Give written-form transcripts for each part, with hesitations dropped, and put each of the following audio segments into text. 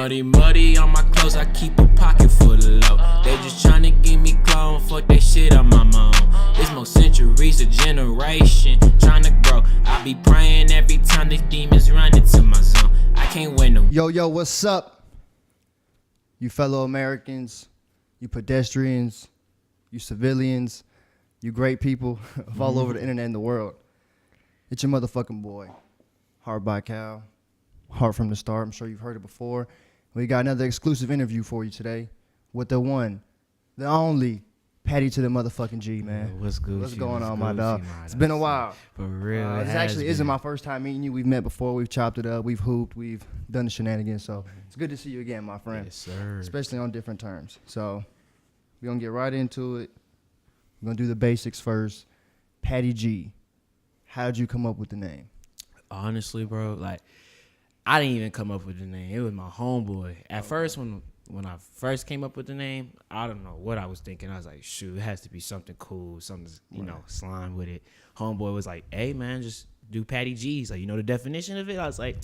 Muddy on my clothes, I keep a pocket full of low. They just tryna give me clone, fuck that shit on my mom. It's more centuries, a generation tryna grow. I be praying every time these demons run into my zone. I can't win no. Yo, what's up? You fellow Americans, you pedestrians, you civilians, you great people of all over the internet and the world. It's your motherfucking boy, HartByCal, Heart from the Start. I'm sure you've heard it before. We got another exclusive interview for you today with the one, the only, Patty to the motherfucking G, man. Yo, what's good? What's going on, my dog? It's been a while. For real. This actually isn't my first time meeting you. We've met before. We've chopped it up. We've hooped. We've done the shenanigans. So it's good to see you again, my friend. Yes, sir. Especially on different terms. So we're going to get right into it. We're going to do the basics first. Patty G, how'd you come up with the name? Honestly, bro, like, I didn't even come up with the name. It was my homeboy. At first, when I first came up with the name, I don't know what I was thinking. I was like, shoot, it has to be something cool, something, you know, slime with it. Homeboy was like, hey, man, just do Patty G. He's like, you know the definition of it? I was like,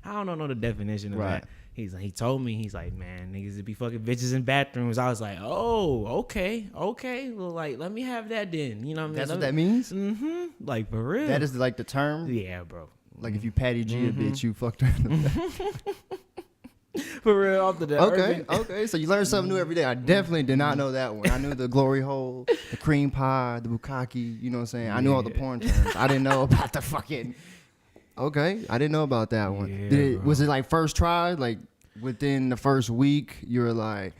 I don't know the definition of that. He told me, he's like, man, niggas would be fucking bitches in bathrooms. I was like, oh, okay. Well, like, let me have that then. You know what I mean? That's what that means? Mm-hmm. Like, for real. That is like the term? Yeah, bro. Like if you Patty G a bitch, you fucked her in the back. For real, off the Okay. So you learn something new every day. I definitely did not know that one. I knew the glory hole, the cream pie, the bukkake, you know what I'm saying? I knew all the porn terms. I didn't know about the fucking... Okay, I didn't know about that one. Yeah, Was it like first try? Like within the first week, you were like,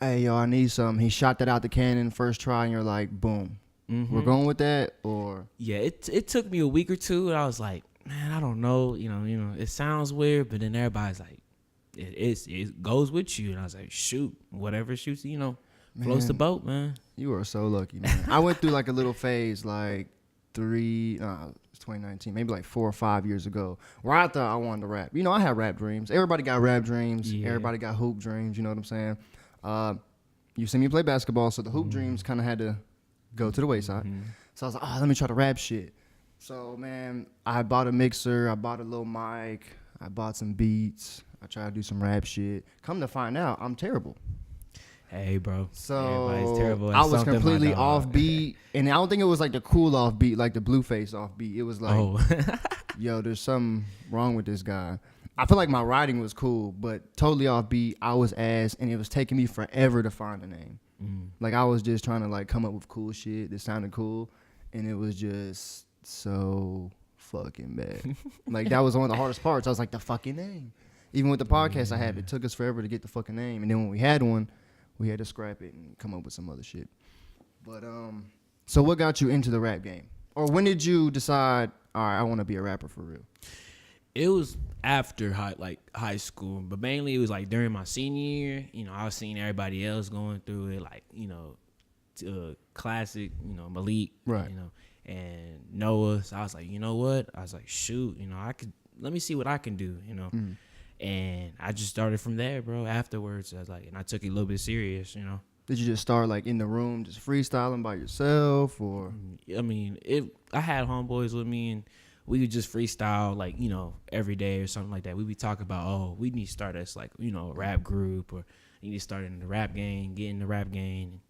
hey, yo, I need some. He shot that out the cannon first try, and you're like, boom. We're going with that? Or... Yeah, it took me a week or two, and I was like, man, I don't know. You know, it sounds weird, but then everybody's like, it goes with you. And I was like, shoot, whatever shoots, floats the boat, man. You are so lucky, man. I went through like a little phase like it's 2019, maybe like 4 or 5 years ago, where I thought I wanted to rap. I had rap dreams. Everybody got rap dreams. Yeah. Everybody got hoop dreams. You know what I'm saying? You see me play basketball, so the hoop dreams kind of had to go to the wayside. So I was like, let me try to rap shit. So, man, I bought a mixer. I bought a little mic. I bought some beats. I tried to do some rap shit. Come to find out, I'm terrible. Hey, bro. So everybody's terrible at I was something, completely off beat. And I don't think it was like the cool off beat, like the Blueface off beat. It was like, yo, there's something wrong with this guy. I feel like my writing was cool, but totally off beat. I was ass, and it was taking me forever to find a name. Like, I was just trying to, like, come up with cool shit that sounded cool, and it was just so fucking bad. Like, that was one of the hardest parts. I was like, the fucking name. Even with the podcast I had, it took us forever to get the fucking name, and then when we had one, we had to scrap it and come up with some other shit. But, so what got you into the rap game? Or when did you decide, all right, I want to be a rapper for real? It was after high school, but mainly it was like during my senior year. I was seeing everybody else going through it, like, classic, Malik, right? And Noah. So I was like, you know what? I was like, shoot, let me see what I can do, And I just started from there, bro. Afterwards, I was like, and I took it a little bit serious, Did you just start like in the room, just freestyling by yourself, or? I mean, I had homeboys with me, and we would just freestyle, like, every day or something like that. We would talk about, we need to start as, like, a rap group, or you need to start in the rap game, get in the rap game, and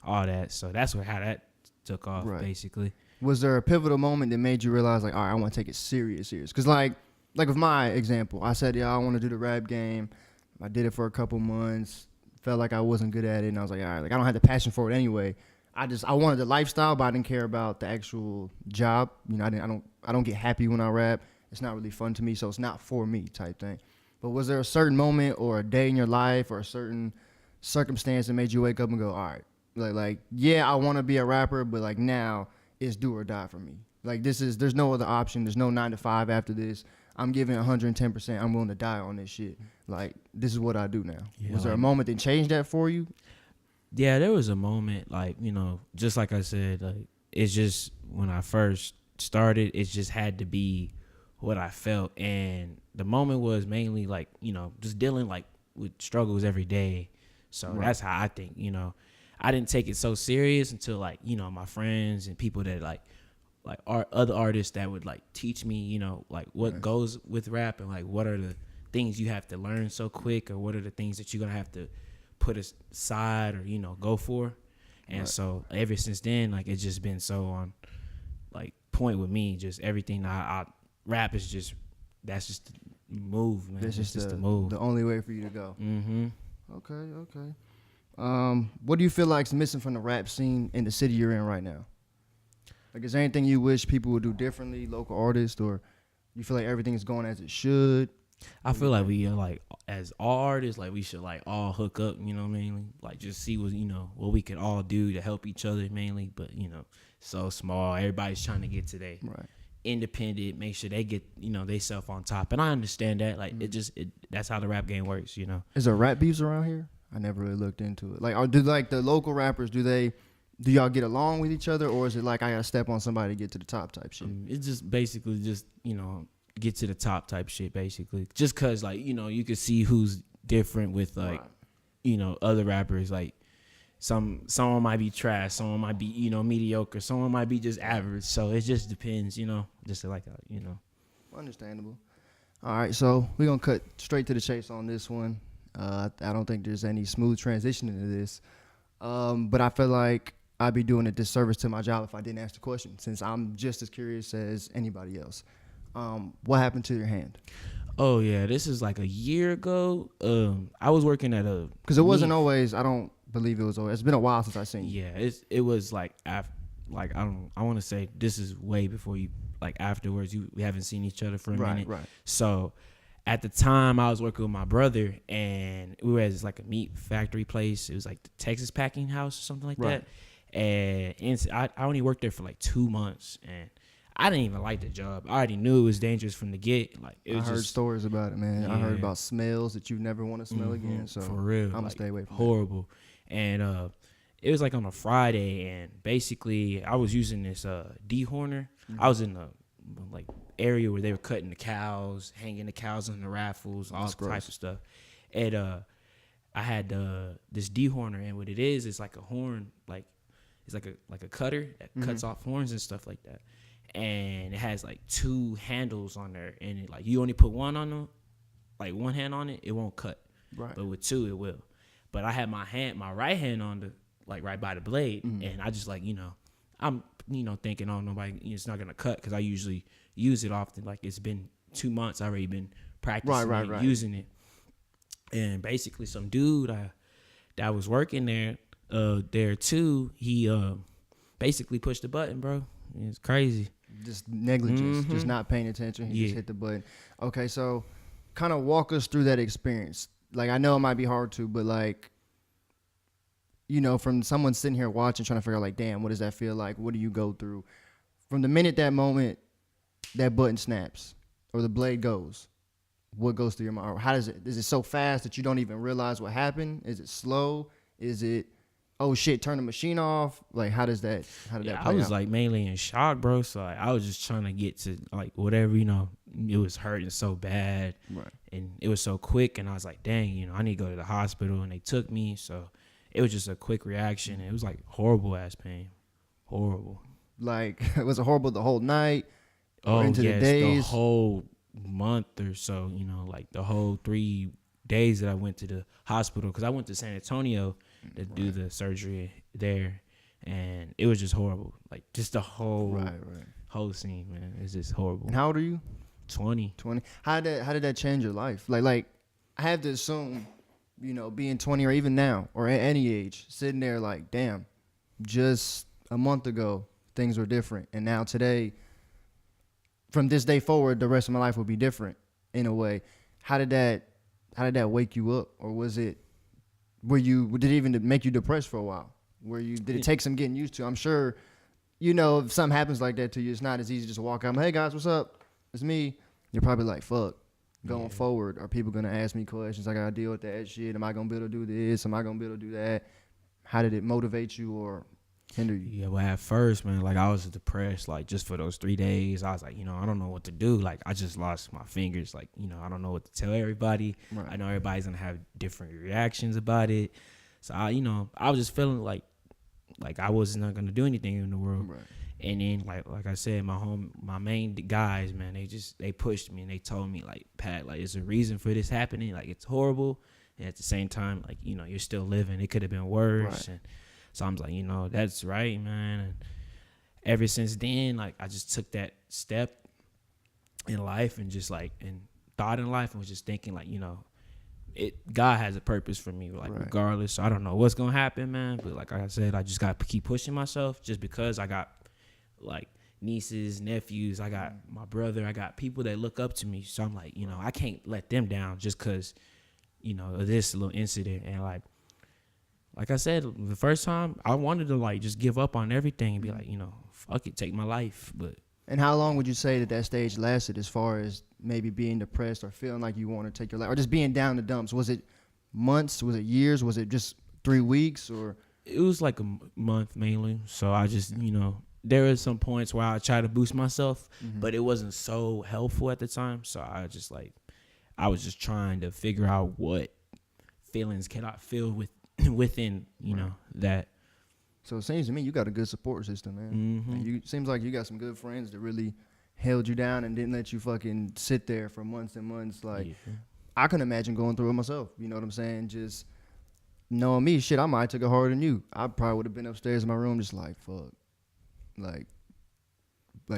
all that. So that's how that took off, basically. Was there a pivotal moment that made you realize, like, all right, I want to take it serious? Because, like with my example, I said, I want to do the rap game. I did it for a couple months, felt like I wasn't good at it, and I was like, all right, like, I don't have the passion for it anyway. I wanted the lifestyle, but I didn't care about the actual job. I don't get happy when I rap. It's not really fun to me, so it's not for me type thing. But was there a certain moment or a day in your life or a certain circumstance that made you wake up and go, all right, like yeah, I want to be a rapper, but like now it's do or die for me. Like there's no other option. There's no 9 to 5 after this. I'm giving 110%. I'm willing to die on this shit. Like, this is what I do now. Yeah, was there a moment that changed that for you? Yeah, there was a moment, like, just like I said, like, it's just when I first started, it just had to be what I felt. And the moment was mainly like, just dealing like with struggles every day. So that's how I think, I didn't take it so serious until like, my friends and people that like other artists that would like teach me, like what goes with rap and like what are the things you have to learn so quick, or what are the things that you're gonna have to put aside or go for. And so ever since then, like it's just been so on like point with me. Just everything I rap is just that's just the move, man. That's It's just the move. The only way for you to go. Mm-hmm. Okay. What do you feel like's missing from the rap scene in the city you're in right now? Like, is there anything you wish people would do differently, local artists, or you feel like everything is going as it should? I feel like we like as all artists, like we should like all hook up, mainly like just see what what we can all do to help each other mainly. But so small, everybody's trying to get to their independent, make sure they get they self on top. And I understand that, like that's how the rap game works. Is there rap beefs around here? I never really looked into it. Like, do like the local rappers, do y'all get along with each other, or is it like I gotta step on somebody to get to the top type shit? It's just basically just get to the top type shit, basically. Just cause like you can see who's different with like other rappers. Like someone might be trash, someone might be mediocre, someone might be just average. So it just depends, just like Understandable. All right, so we're gonna cut straight to the chase on this one. I don't think there's any smooth transition into this, but I feel like I'd be doing a disservice to my job if I didn't ask the question, since I'm just as curious as anybody else. What happened to your hand? Oh yeah, this is like a year ago. I was working at a because it wasn't always. I don't believe it was always. It's been a while since I seen you. Yeah, it was like after, like I want to say this is way before you, like afterwards. We haven't seen each other for a minute. Right. So at the time, I was working with my brother, and we were at this, like a meat factory place. It was like the Texas Packing House or something like that. And I only worked there for like 2 months, and I didn't even like the job. I already knew it was dangerous from the get. Like I heard stories about it, man. Yeah. I heard about smells that you never want to smell again. So for real, I'm gonna stay away from horrible. And it was like on a Friday, and basically I was using this dehorner. I was in the like area where they were cutting the cows, hanging the cows on the raffles, all types of stuff. And I had this dehorner, and what it is, it's like a horn, like it's like a cutter that cuts off horns and stuff like that. And it has like 2 handles on there, and it, like you only put one on them, like one hand on it, it won't cut. Right. But with 2, it will. But I had my right hand on the like right by the blade, and I just like I'm thinking, oh, nobody, it's not gonna cut, because I usually use it often. Like it's been 2 months, I already been practicing using it. And basically, some dude that was working there too, he basically pushed the button, bro. It's crazy. Just negligence, just not paying attention. He just hit the button. Okay, so kind of walk us through that experience. Like, I know it might be hard to, but like, from someone sitting here watching, trying to figure out like, damn, what does that feel like? What do you go through? From the minute that moment that button snaps or the blade goes, what goes through your mind? Or how is it so fast that you don't even realize what happened? Is it slow? Is it, oh shit, turn the machine off? Like, how did that play out? I was like mainly in shock, bro. So like, I was just trying to get to like whatever, it was hurting so bad. Right. And it was so quick, and I was like, dang, I need to go to the hospital, and they took me. So it was just a quick reaction. It was like horrible ass pain. Horrible. Like, was it horrible the whole night? Oh, into the days? The whole month or so, like the whole 3 days that I went to the hospital, because I went to San Antonio to do the surgery there, and it was just horrible. Like, just the whole whole scene, man. It's just horrible. And how old are you? 20. How did that change your life? Like I have to assume, being 20 or even now or at any age, sitting there like, damn, just a month ago things were different, and now today, from this day forward, the rest of my life will be different in a way. How did that wake you up, or did it even make you depressed for a while? Did it take some getting used to? I'm sure, if something happens like that to you, it's not as easy just to walk out. Hey guys, what's up? It's me. You're probably like, fuck. Going forward, are people gonna ask me questions? I gotta deal with that shit. Am I gonna be able to do this? Am I gonna be able to do that? How did it motivate you or hinder you? Yeah, well, at first, man, like I was depressed, like just for those 3 days. I was like, I don't know what to do. Like, I just lost my fingers. Like, I don't know what to tell everybody. Right. I know everybody's gonna have different reactions about it. So I was just feeling like I was not gonna do anything in the world. Right. And then like I said, my main guys, man, they pushed me and they told me like, Pat, like, there's a reason for this happening. Like, it's horrible, and at the same time, like, you know, you're still living. It could have been worse. Right. And so I'm like, you know, that's right, man. And ever since then, like, I just took that step in life and just like, and thought in life and was just thinking like, you know, God has a purpose for me, like, regardless. So I don't know what's gonna happen, man. But like I said, I just gotta keep pushing myself, just because I got like nieces, nephews, I got my brother, I got people that look up to me. So I'm like, you know, I can't let them down just because, you know, of this little incident. And like I said, the first time I wanted to like just give up on everything and be like, you know, fuck it, take my life. But And how long would you say that stage lasted, as far as maybe being depressed or feeling like you want to take your life, or just being down the dumps? Was it months? Was it years? Was it just 3 weeks? Or it was like a month mainly. So I just, you know, there was some points where I tried to boost myself, but it wasn't so helpful at the time. So I just like, I was just trying to figure out what feelings can I feel within, you know, that. So it seems to me you got a good support system, man. And seems like you got some good friends that really held you down and didn't let you fucking sit there for months and months. Like, I can imagine going through it myself. You know what I'm saying? Just knowing me, shit, I might have took it harder than you. I probably would have been upstairs in my room just like, fuck. Like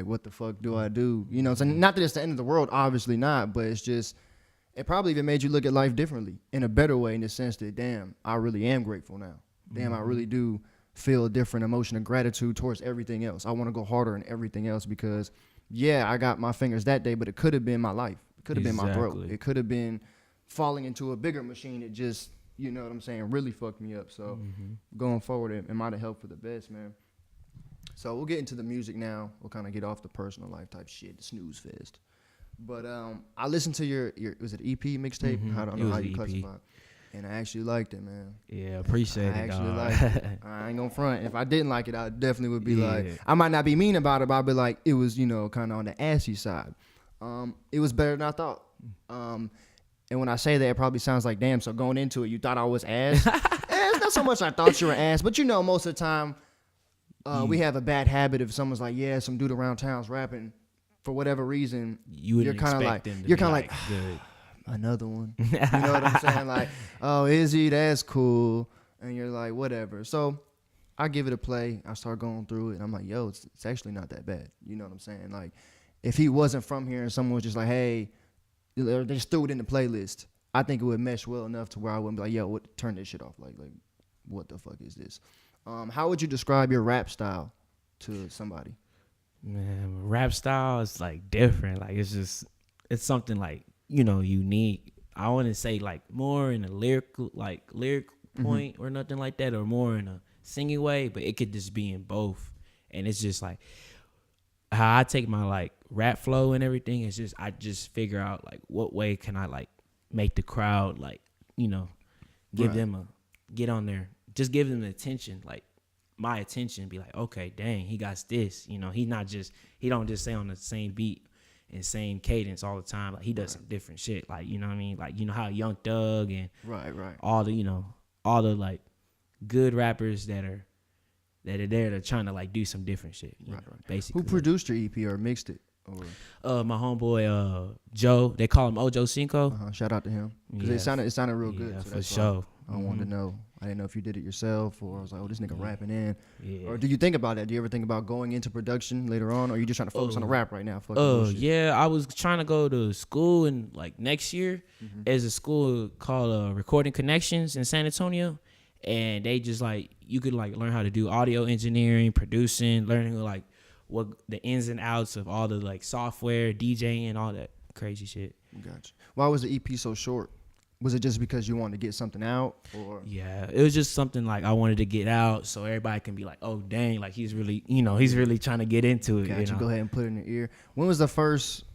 what the fuck do I do? You know what I'm saying? Not that it's the end of the world, obviously not, but it's just, it probably even made you look at life differently, in a better way, in the sense that, damn, I really am grateful now. Damn, I really do feel a different emotion of gratitude towards everything else. I want to go harder in everything else because, yeah, I got my fingers that day, but it could have been my life. It could have been my throat. It could have been falling into a bigger machine that just, you know what I'm saying, really fucked me up. So going forward, it might have helped for the best, man. So we'll get into the music now. We'll kind of get off the personal life type shit, the snooze fest. But I listened to your was it EP mixtape? I don't know how you classify it. And I actually liked it, man. Yeah, appreciate it. I actually liked it. I ain't gonna front. If I didn't like it, I definitely would be like, I might not be mean about it, but I'd be like, it was, you know, kind of on the assy side. It was better than I thought. And when I say that, it probably sounds like, damn, so going into it, you thought I was ass? It's not so much I thought you were ass, but you know, most of the time, we have a bad habit if someo's like, yeah, some dude around town's rapping, for whatever reason, you're kind of like, good. Another one. You know what I'm saying? Like, oh, is he? That's cool. And you're like, whatever. So I give it a play. I start going through it. And I'm like, yo, it's actually not that bad. You know what I'm saying? Like, if he wasn't from here and someone was just like, hey, they just threw it in the playlist, I think it would mesh well enough to where I wouldn't be like, yo, turn this shit off. Like, what the fuck is this? How would you describe your rap style to somebody? Man, rap style is like different. Like, it's something like, you know, unique. I wouldn't say like more in a lyric point or nothing like that, or more in a singing way, but it could just be in both. And it's just like how I take my like rap flow and everything. It's just, I just figure out like what way can I like make the crowd like, you know, give them get on there, just give them the attention, like my attention, be like, okay, dang, he got this. You know, he don't just stay on the same beat and same cadence all the time. Like, he does some different shit. Like, you know what I mean? Like, you know how Young Thug and all the, you know, all the like good rappers that are there to trying to like do some different shit. You know, basically. Who produced your EP or mixed it? Or my homeboy Joe. They call him Ojo Cinco. Shout out to him, because it sounded real good. Yeah, so for sure. I wanted to know. I didn't know if you did it yourself, or I was like, oh, this nigga rapping in. Yeah. Or do you think about that? Do you ever think about going into production later on, or are you just trying to focus on the rap right now? Yeah, I was trying to go to school in like next year. There's a school called Recording Connections in San Antonio, and they just like, you could like learn how to do audio engineering, producing, learning like what the ins and outs of all the like software, DJing, all that crazy shit. Gotcha. Why was the EP so short? Was it just because you wanted to get something out, or? Yeah, it was just something like I wanted to get out so everybody can be like, oh, dang, like he's really, you know, he's really trying to get into it. Gotcha. You know? Go ahead and put it in your ear. When was the first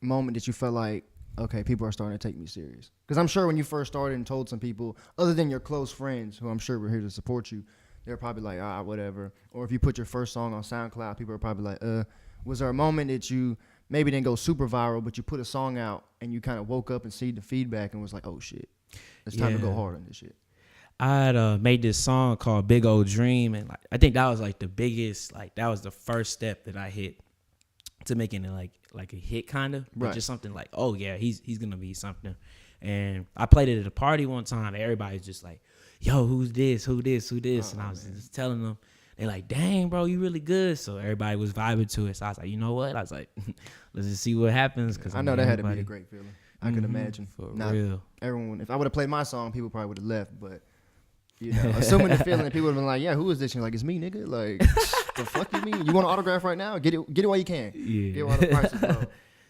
moment that you felt like, okay, people are starting to take me serious? Because I'm sure when you first started and told some people, other than your close friends, who I'm sure were here to support you, they're probably like, whatever. Or if you put your first song on SoundCloud, people are probably like, was there a moment that you maybe didn't go super viral, but you put a song out and you kind of woke up and see the feedback and was like, oh shit, it's time to go hard on this shit? I had made this song called Big Old Dream, and like I think that was like the biggest, like that was the first step that I hit to making it like a hit kind of, but Right. just something like, oh yeah, he's gonna be something. And I played it at a party one time. And everybody's just like, yo, who's this? Who this? Who this? And I was just telling them. They're like, dang, bro, you really good. So everybody was vibing to it. So I was like, you know what? I was like, let's just see what happens. Cause I know that had to be a great feeling. I could imagine. For Not real. everyone. If I would have played my song, people probably would have left. But you know, assuming the feeling, people would have been like, "Yeah, who is this?" And you're like, "It's me, nigga." Like, the fuck you mean? You want an autograph right now? Get it while you can. Yeah. Get it while the price is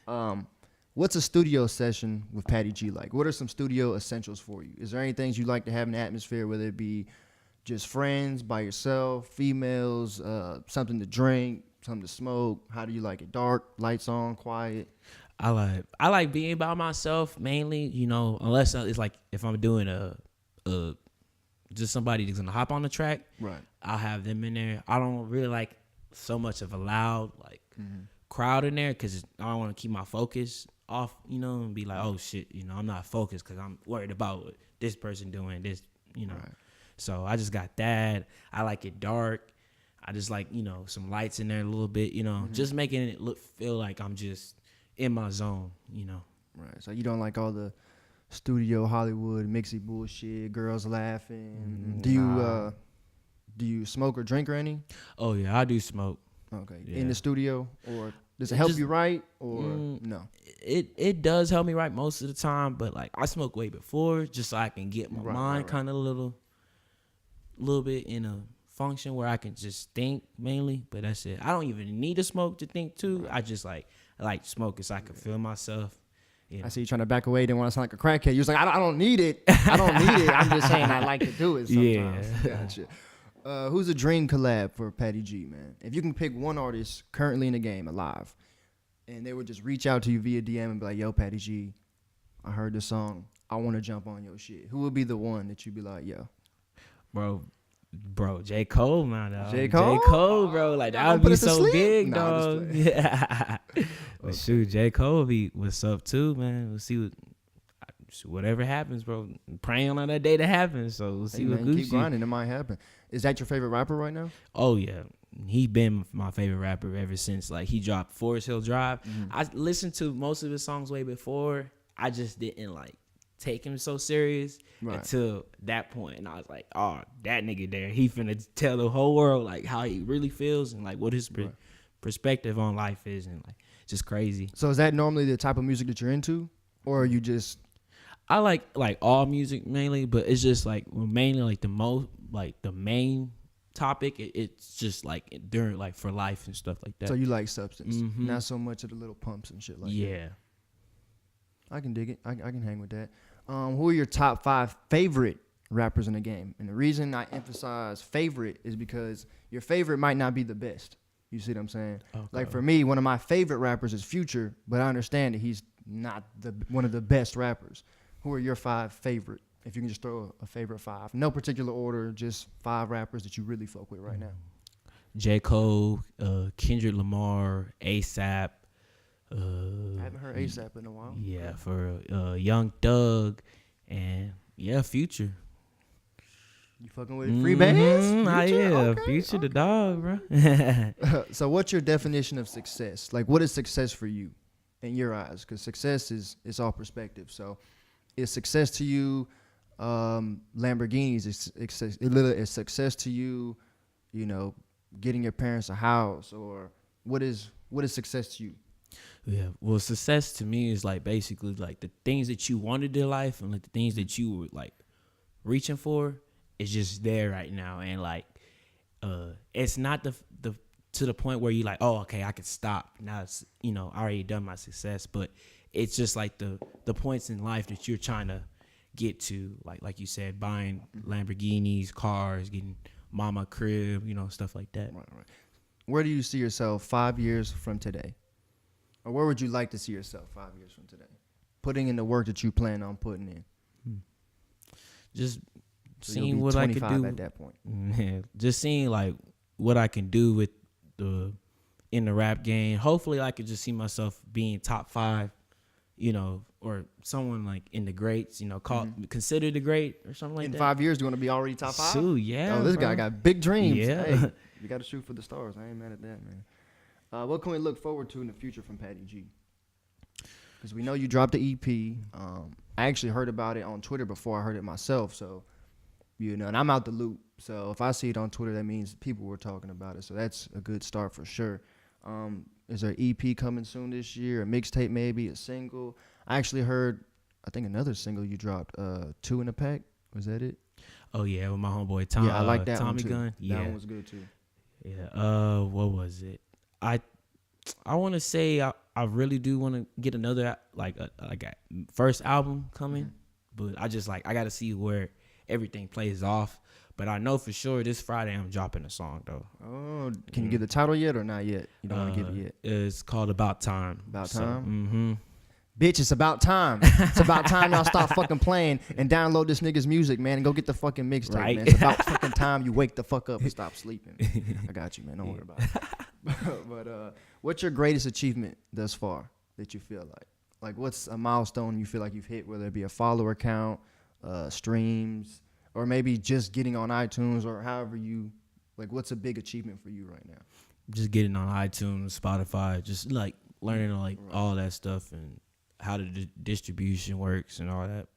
low. What's a studio session with Patty G like? What are some studio essentials for you? Is there any things you like to have in the atmosphere, whether it be just friends, by yourself, females, something to drink, something to smoke? How do you like it? Dark, lights on, quiet? I like being by myself mainly, you know, unless it's like if I'm doing a just somebody that's gonna hop on the track, Right. I'll have them in there. I don't really like so much of a loud like crowd in there because I don't want to keep my focus off, you know, and be like, oh shit, you know, I'm not focused because I'm worried about what this person doing this, you know. Right. So I just got that. I like it dark. I just like, you know, some lights in there a little bit, you know, just making it feel like I'm just in my zone, you know. Right. So you don't like all the studio Hollywood mixy bullshit, girls laughing. Nah. Do you smoke or drink or any? Oh yeah, I do smoke. Okay. Yeah. In the studio, or does it help Just- you write, or no? It does help me write most of the time, but like I smoke way before just so I can get my mind kind of a little bit in a function where I can just think mainly, but that's it. I don't even need to smoke to think too. I just I like smoking so I can feel myself. You know? I see you trying to back away. Didn't want to sound like a crackhead. You was like, I don't need it. I don't need it. I'm just saying I like to do it sometimes. Yeah. Gotcha. Who's a dream collab for Patty G, man? If you can pick one artist currently in the game, alive, and they would just reach out to you via DM and be like, yo, Patty G, I heard this song. I want to jump on your shit. Who would be the one that you'd be like, yo? Bro, J. Cole, man, dog. J. Cole? J. Cole, bro, like Y'all that would put be us to so sleep? big, Nah, I'm dog. just Yeah. But shoot, J. Cole be what's up too, man. We'll see whatever happens, bro. Praying on that day to happen. So we'll see Hey, what man, Gucci. keep grinding. It might happen. Is that your favorite rapper right now? Oh yeah, he been my favorite rapper ever since like he dropped Forest Hill Drive. I listened to most of his songs way before. I just didn't like take him so serious until that point, and I was like, oh, that nigga there, he finna tell the whole world like how he really feels and like what his perspective on life is, and like just crazy. So is that normally the type of music that you're into, or are you just? I like all music mainly, but it's just like mainly like the main topic. It's just like during like for life and stuff like that. So you like substance, not so much of the little pumps and shit like that. Yeah. I can dig it. I can hang with that. Who are your top 5 favorite rappers in the game? And the reason I emphasize favorite is because your favorite might not be the best. You see what I'm saying? Okay. Like for me, one of my favorite rappers is Future, but I understand that he's not one of the best rappers. Who are your 5 favorite? If you can just throw a favorite 5, no particular order, just 5 rappers that you really fuck with right now. J. Cole, Kendrick Lamar, ASAP. I haven't heard ASAP in a while. Yeah, for Young Thug, and yeah, Future. You fucking with free bands? Future? Yeah, Okay, Future the dog, bro. So what's your definition of success? Like, what is success for you in your eyes? Because success is all perspective. So is success to you Lamborghinis? Is success to you, you know, getting your parents a house? Or what is success to you? Yeah, well, success to me is like basically like the things that you wanted in life and like the things that you were like reaching for is just there right now, and like it's not the to the point where you like, oh, okay, I could stop now. It's, you know, I already done my success, but it's just like the points in life that you're trying to get to, like you said, buying Lamborghinis, cars, getting mama crib, you know, stuff like that. Right. Where do you see yourself 5 years from today? Or where would you like to see yourself 5 years from today? Putting in the work that you plan on putting in. Just So seeing you'll be what I could 25 do at that point. Yeah, just seeing like what I can do with in the rap game. Hopefully, I could just see myself being top 5, you know, or someone like in the greats, you know, considered the great or something like In that. 5 years, you're gonna be already top 5. Shoot, yeah. Oh, this bro. guy got big dreams. Yeah. Hey, you got to shoot for the stars. I ain't mad at that, man. What can we look forward to in the future from Patty G? Because we know you dropped the EP. I actually heard about it on Twitter before I heard it myself. So, you know, and I'm out the loop. So if I see it on Twitter, that means people were talking about it. So that's a good start for sure. Is there an EP coming soon this year? A mixtape maybe? A single? I actually heard, I think another single you dropped, 2 in a Pack. Was that it? Oh yeah, with my homeboy Tom. Yeah, I like that Tommy one too. Gun. Yeah, That one was good too. Yeah. What was it? I want to say I really do want to get another like a first album coming, but I just I got to see where everything plays off. But I know for sure this Friday I'm dropping a song though. Oh, can you give the title yet or not yet? You don't want to give it yet. It's called About Time. About So, Time. Bitch, it's about time. It's about time y'all stop fucking playing and download this nigga's music, man, and go get the fucking mixtape, Right. man. It's about fucking time you wake the fuck up and stop sleeping. I got you, man. Don't worry about it. But what's your greatest achievement thus far that you feel like? Like, what's a milestone you feel like you've hit, whether it be a follower count, streams, or maybe just getting on iTunes, or however you, like, what's a big achievement for you right now? Just getting on iTunes, Spotify, just learning all that stuff and how the distribution works and all that.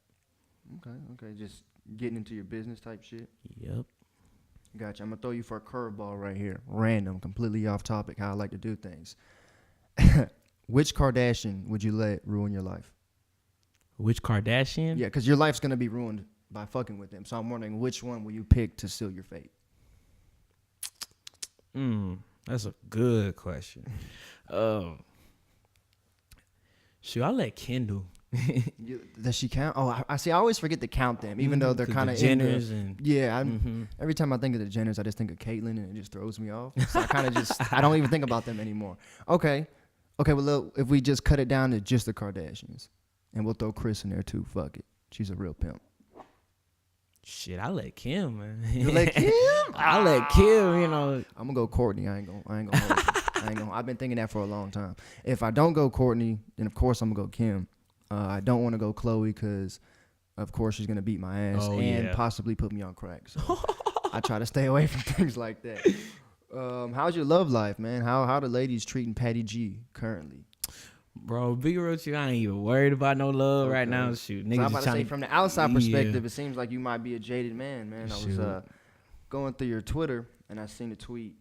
Okay. Just getting into your business type shit. Yep. Gotcha. I'm going to throw you for a curveball right here. Random, completely off topic, how I like to do things. Which Kardashian would you let ruin your life? Which Kardashian? Yeah, because your life's going to be ruined by fucking with them. So I'm wondering, which one will you pick to seal your fate? That's a good question. Should I let Kendall? Does she count? Oh, I see. I always forget to count them, even though they're kind of Jenners and yeah. Every time I think of the Jenners, I just think of Caitlyn, and it just throws me off. So I kind of I don't even think about them anymore. Okay. Well, look, if we just cut it down to just the Kardashians, and we'll throw Kris in there too. Fuck it, she's a real pimp. Shit, I let Kim, man. You let Kim? I let Kim. You know, I'm gonna go Courtney. I ain't gonna. Hold you. I've been thinking that for a long time. If I don't go Courtney, then of course I'm gonna go Kim. I don't want to go Chloe because, of course, she's gonna beat my ass and possibly put me on crack. So I try to stay away from things like that. How's your love life, man? How the ladies treating Patty G currently? bro, be real with you, I ain't even worried about no love right now. Shoot, niggas so I'm about to say, from the outside perspective, Yeah. it seems like you might be a jaded man, man. I was going through your Twitter and I seen a tweet.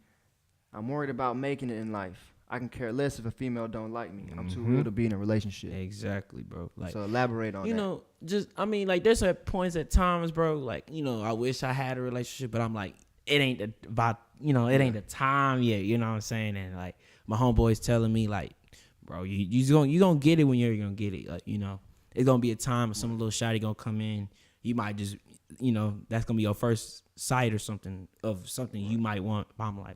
I'm worried about making it in life. I can care less if a female don't like me. I'm too real to be in a relationship. Exactly, bro. Like, so elaborate on that. You know, just I mean, like, there's at points at times, bro. Like, you know, I wish I had a relationship, but I'm like, it ain't about, you know, it ain't the time yet. You know what I'm saying? And like, my homeboy's telling me, like, bro, you gonna get it when you're gonna get it. Like, you know, it's gonna be a time when some little shawty gonna come in. You might just, you know, that's gonna be your first sight or something of something you might want. But I'm like,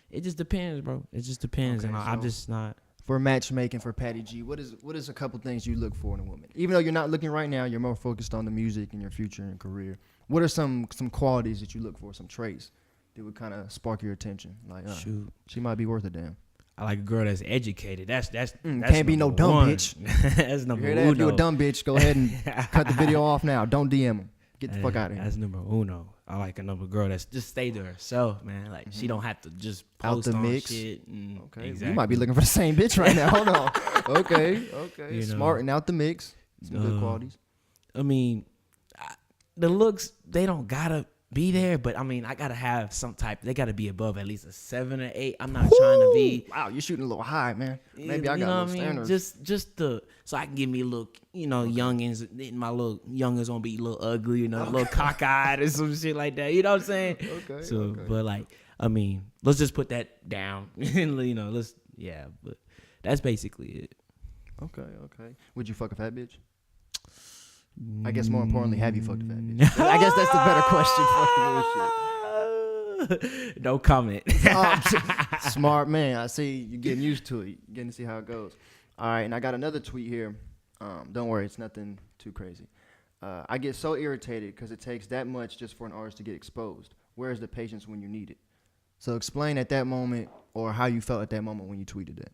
it just depends, bro. It just depends, and I'm just not. For matchmaking for Patty G, what is a couple things you look for in a woman? Even though you're not looking right now, you're more focused on the music and your future and career. What are some qualities that you look for, some traits that would kind of spark your attention? Like, Shoot, she might be worth a damn. I like a girl that's educated. That's can't be no dumb one. bitch. That's number You hear uno. that? If you a dumb bitch, go ahead and cut the video off now. Don't DM him. Get the fuck out of here. That's number uno. I like another girl that's just stay to herself, man. Like, she don't have to just post Out the on mix. shit. Okay, exactly. you might be looking for the same bitch right now. Hold on. Okay. You know. Smart and out the mix. Some good qualities. I mean, the looks, they don't gotta be there, but I mean, I gotta have some type. They gotta be above at least a 7 or 8. I'm not trying to be. Wow, you're shooting a little high, man. Maybe I you got know a what little I mean? standards. Just so I can give me a look, you know, youngins. My little youngins gonna be a little ugly, you know, a little cockeyed or some shit like that. You know what I'm saying? Okay. So, okay. but like, I mean, let's just put that down. You know, but that's basically it. Okay. Would you fuck a fat bitch? I guess more importantly, have you fucked a fat bitch? I guess that's the better question. Fuck bullshit. No comment. Smart man. I see you getting used to it. You're getting to see how it goes. All right, and I got another tweet here. Don't worry, it's nothing too crazy. I get so irritated because it takes that much just for an artist to get exposed. Where's the patience when you need it? So explain at that moment or how you felt at that moment when you tweeted that.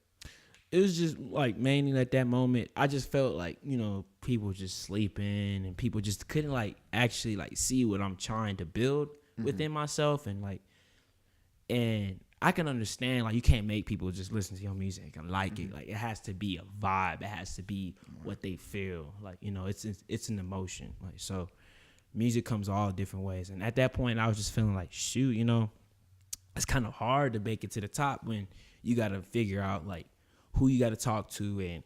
it was just like mainly at that moment, I just felt like, you know, people just sleeping and people just couldn't like actually like see what I'm trying to build within myself. And I can understand, like, you can't make people just listen to your music and like it. Like, it has to be a vibe. It has to be what they feel. Like, you know, it's an emotion. Like, so music comes all different ways. And at that point, I was just feeling like, shoot, you know, it's kind of hard to make it to the top when you got to figure out, like, who you got to talk to and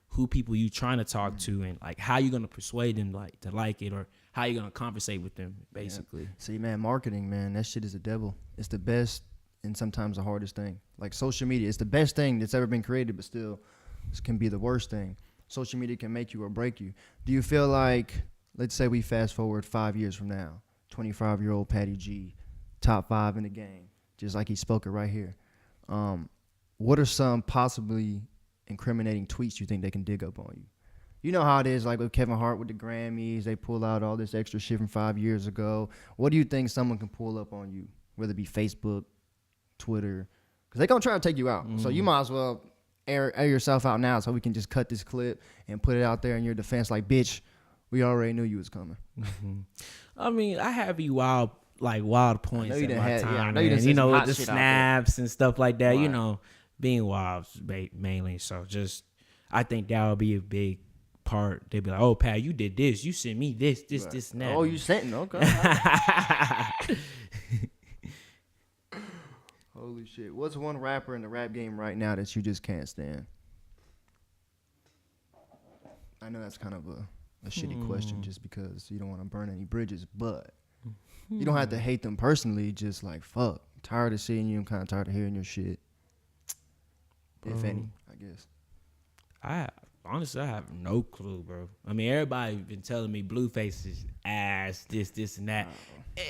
who people you trying to talk to and, like, how you going to persuade them, like, to like it, or how you going to conversate with them, basically. Yeah. See, man, marketing, man, that shit is the devil. It's the best and sometimes the hardest thing. Like, social media, it's the best thing that's ever been created, but still, this can be the worst thing. Social media can make you or break you. Do you feel like, let's say we fast forward 5 years from now, 25-year-old Patty G, top 5 in the game, just like he spoke it right here. What are some possibly incriminating tweets you think they can dig up on you? You know how it is, like with Kevin Hart with the Grammys, they pull out all this extra shit from 5 years ago. What do you think someone can pull up on you, whether it be Facebook, Twitter? Because they're going to try to take you out. So you might as well air yourself out now so we can just cut this clip and put it out there in your defense like, bitch, we already knew you was coming. I mean, I have you wild points at my time. Yeah, I know man. you know, with with the snaps and stuff like that, Right. you know, being wild mainly. So just, I think that would be a big part. They'd be like, oh, Pat, you did this. You sent me this, Right. this, and that. Oh, you sent it? Okay. Holy shit. What's one rapper in the rap game right now that you just can't stand? I know that's kind of a shitty question just because you don't want to burn any bridges, but you don't have to hate them personally. Just like, fuck, I'm tired of seeing you. I'm kind of tired of hearing your shit. If any, I guess. Honestly, I have no clue, bro. I mean, everybody been telling me Blueface is ass, this, and that.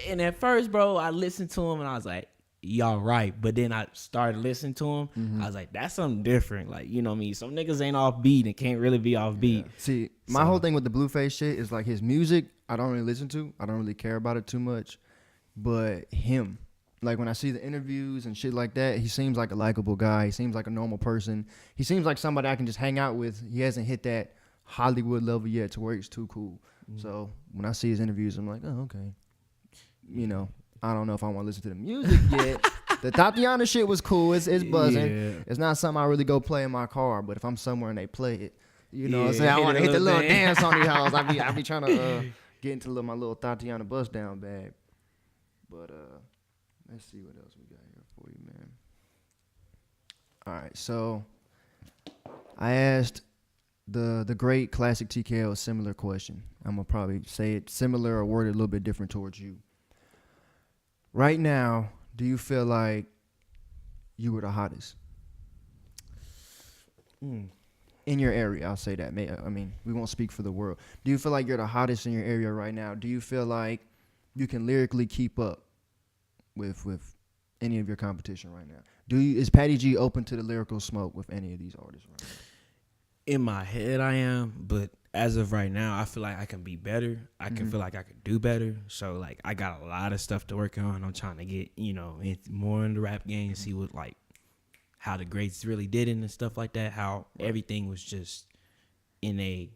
And at first, bro, I listened to him and I was like, y'all right. But then I started listening to him. I was like, that's something different. Like, you know what I mean? Some niggas ain't off beat and can't really be off beat. Yeah. See, my whole thing with the Blueface shit is like his music, I don't really listen to. I don't really care about it too much. But him, like when I see the interviews and shit like that, he seems like a likable guy. He seems like a normal person. He seems like somebody I can just hang out with. He hasn't hit that Hollywood level yet to where he's too cool. So when I see his interviews, I'm like, oh, okay. You know, I don't know if I want to listen to the music yet. The Tatiana shit was cool. It's buzzing. Yeah. It's not something I really go play in my car, but if I'm somewhere and they play it, you know what I'm Yeah, saying? I want to hit the little thing. dance on these hoes. I be trying to get into my little Tatiana bust down bag. But let's see what else we got here for you, man. All right, so I asked the great classic TKO a similar question. I'm gonna probably say it similar or word it a little bit different towards you. Right now, do you feel like you were the hottest in your area? I'll say that. I mean, we won't speak for the world. Do you feel like you're the hottest in your area right now? Do you feel like you can lyrically keep up with any of your competition right now? Is Patty G open to the lyrical smoke with any of these artists right now? In my head, I am, but as of right now, I feel like I can be better. I can feel like I can do better. So, like, I got a lot of stuff to work on. I'm trying to get, you know, more in the rap game and see what, like, how the greats really did it and stuff like that, how everything was just in a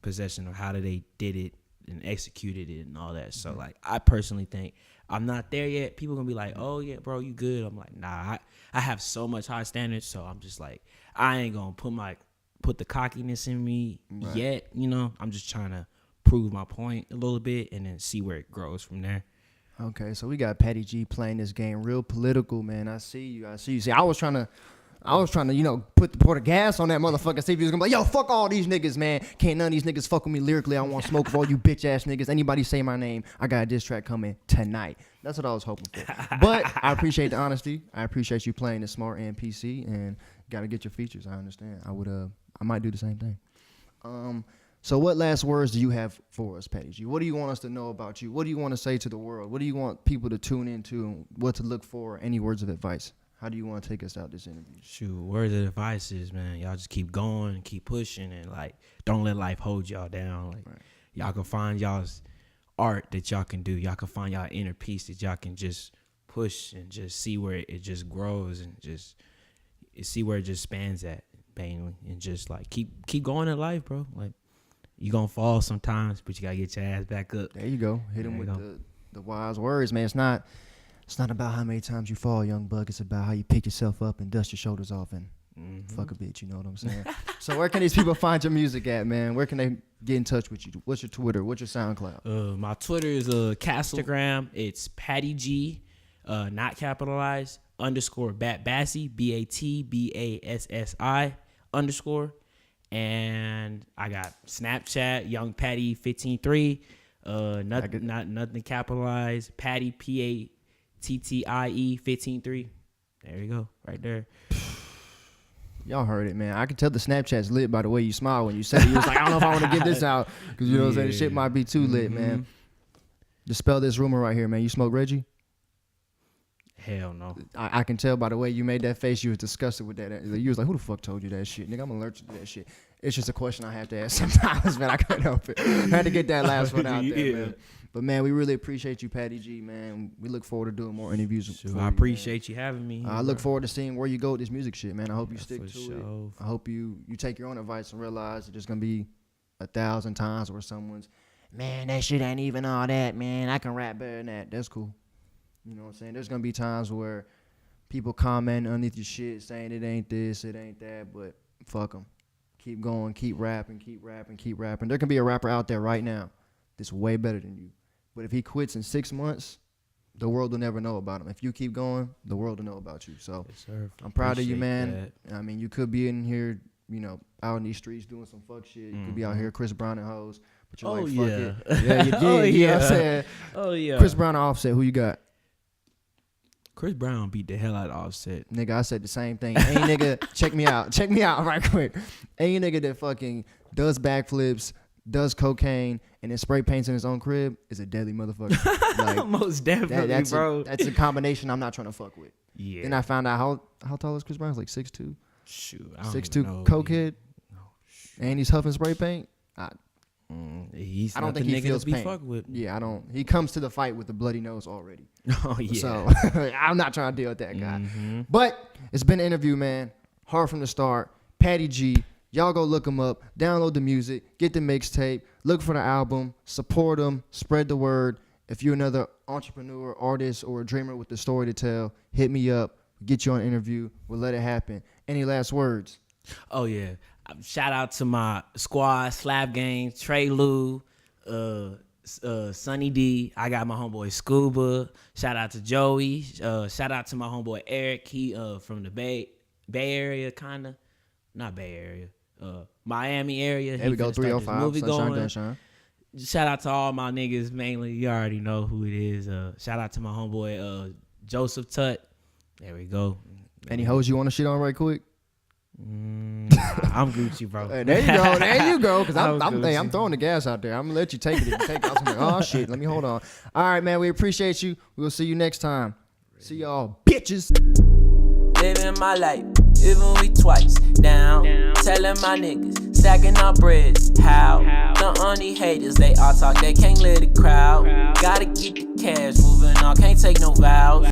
possession of how they did it and executed it and all that. So, like, I personally think I'm not there yet. People gonna be like, oh, yeah, bro, you good. I'm like, nah, I have so much high standards, so I'm just like, I ain't gonna put the cockiness in me yet, you know. I'm just trying to prove my point a little bit and then see where it grows from there. Okay, so we got Patty G playing this game real political, man. I see you. See, I was trying to, you know, pour the gas on that motherfucker. See if he was gonna be like, yo, fuck all these niggas, man. Can't none of these niggas fuck with me lyrically. I want smoke with all you bitch ass niggas. Anybody say my name, I got a diss track coming tonight. That's what I was hoping for. But I appreciate the honesty. I appreciate you playing the smart and PC and gotta get your features. I understand. I might do the same thing. So what last words do you have for us, Patty G? What do you want us to know about you? What do you want to say to the world? What do you want people to tune into and what to look for? Any words of advice? How do you want to take us out this interview? Shoot, words of advice is, man, y'all just keep going, keep pushing, and, like, don't let life hold y'all down. Like, y'all can find y'all's art that y'all can do. Y'all can find y'all inner peace that y'all can just push and just see where it just grows and just see where it just spans at. mainly, and just like keep going in life, bro. Like you gonna fall sometimes, but you gotta get your ass back up. There you go. Hit him with the wise words, man. It's not about how many times you fall, young buck. It's about how you pick yourself up and dust your shoulders off and fuck a bitch. You know what I'm saying? So where can these people find your music at, man? Where can they get in touch with you? What's your Twitter? What's your SoundCloud? My Twitter is Instagram. It's Patty G, not capitalized, _Batbassy, BATBASSI _ and I got Snapchat, Young Patty 153, nothing capitalized, Patty PATTIE 153. There you go, right there. Y'all heard it, man. I can tell the Snapchat's lit by the way you smile when you say it. You was like, I don't know if I want to get this out because you know what I'm saying. The shit might be too lit, man. Dispel this rumor right here, man. You smoke Reggie? Hell no. I can tell by the way you made that face. You was disgusted with that. You was like, who the fuck told you that shit? Nigga, I'm allergic to that shit. It's just a question I have to ask sometimes, man. I couldn't help it. I had to get that last one out there, man. But, man, we really appreciate you, Patty G, man. We look forward to doing more interviews. Sure, I appreciate you having me. I look forward to seeing where you go with this music shit, man. I hope you stick to it. I hope you take your own advice and realize that there's going to be 1,000 times where someone's, man, that shit ain't even all that, man. I can rap better than that. That's cool. You know what I'm saying? There's going to be times where people comment underneath your shit saying it ain't this, it ain't that, but fuck them. Keep going, keep rapping, keep rapping, keep rapping. There can be a rapper out there right now that's way better than you. But if he quits in 6 months, the world will never know about him. If you keep going, the world will know about you. So yes, sir. I'm proud of you, man. That. I mean, you could be in here, you know, out in these streets doing some fuck shit. You could be out here Chris Brown and hoes, but you're like, fuck it. Yeah, you did. Oh, you know yeah. what I'm saying? Oh, yeah. Chris Brown and Offset, who you got? Chris Brown beat the hell out of Offset. Nigga, I said the same thing. Any nigga, check me out right quick. Any nigga that fucking does backflips, does cocaine, and then spray paints in his own crib is a deadly motherfucker. Like, most definitely, bro. That's a combination I'm not trying to fuck with. Yeah. Then I found out how tall is Chris Brown? He's like 6'2". Shoot, 6'2" cokehead. And he's huffing spray paint. I don't think he feels pain. With. Yeah, I don't. He comes to the fight with a bloody nose already. Oh yeah. So I'm not trying to deal with that guy. But it's been an interview, man. Hard from the start. Patty G. Y'all go look him up. Download the music. Get the mixtape. Look for the album. Support him. Spread the word. If you're another entrepreneur, artist, or a dreamer with a story to tell, hit me up. Get you on an interview. We'll let it happen. Any last words? Oh yeah. Shout out to my squad, Slap Gang, Trey Lou, Sunny D. I got my homeboy Scuba. Shout out to Joey. Shout out to my homeboy Eric. He from the Bay Area, kinda. Not Bay Area. Miami area. There we go, 305. Movie Sunshine, going. Gunshine. Shout out to all my niggas, mainly. You already know who it is. Shout out to my homeboy Joseph Tut. There we go. Any hoes you want to shit on right quick? I'm Gucci, bro. There you go. Because I'm throwing the gas out there. I'm gonna let you take it. If you take it, I'm like, oh shit, let me hold on. All right, man. We appreciate you. We'll see you next time. See y'all, bitches. Living my life, even we twice down. Telling my niggas, stacking our breads. How? The only haters, they all talk, they can't let the crowd. Gotta get the cash moving on, can't take no vows.